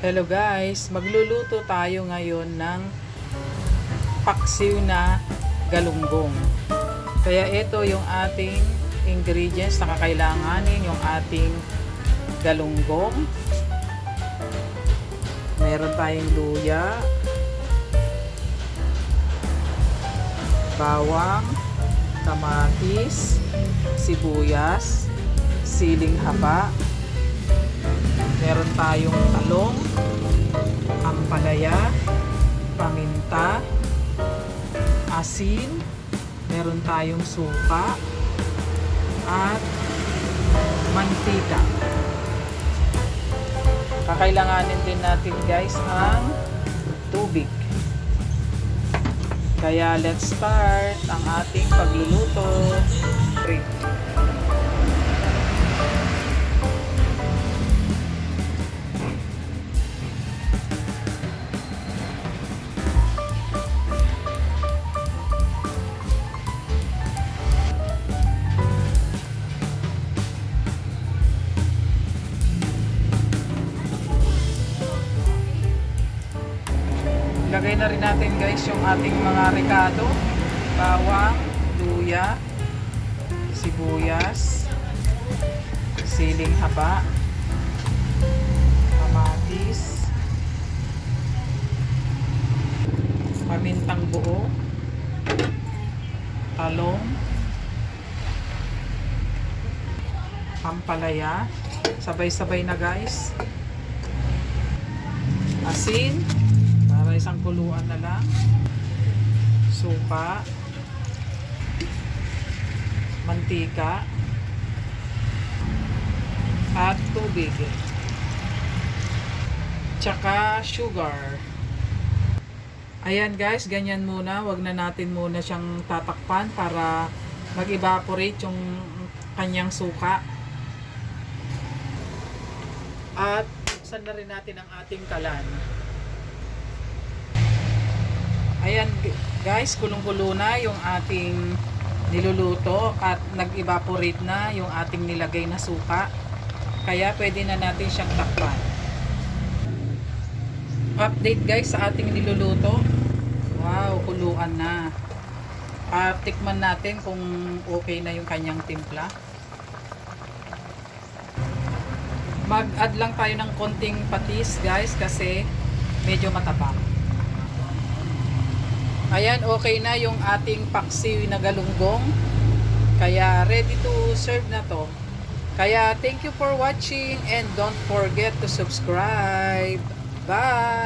Hello guys, magluluto tayo ngayon ng paksiw na galunggong. Kaya ito yung ating ingredients na kakailanganin, yung ating galunggong. Meron tayong luya, bawang, kamatis, sibuyas, siling haba. Meron tayong talong, ampalaya, paminta, asin, meron tayong suka, at mantika. Kakailanganin din natin guys ang tubig. Kaya let's start ang ating pagluluto. Lagay na rin natin guys yung ating mga rekado, bawang, luya, sibuyas, siling haba, kamatis, pamintang buo, talong, ampalaya, sabay-sabay na guys, asin, para isang kuluan na lang, suka, mantika, at tubig, tsaka sugar. Ayan guys, ganyan muna. Wag na natin muna siyang tatakpan para mag-evaporate yung kanyang suka. At buksan na rin natin ang ating kalan. Ayan guys, kulong-kulo na yung ating niluluto at nag-evaporate na yung ating nilagay na suka. Kaya pwede na natin siyang takpan. Update guys sa ating niluluto. Wow, kuluan na. Tikman natin kung okay na yung kanyang timpla. Mag-add lang tayo ng konting patis guys kasi medyo matapang. Ayan, okay na yung ating paksiw na galunggong. Kaya ready to serve na to. Kaya thank you for watching and don't forget to subscribe. Bye!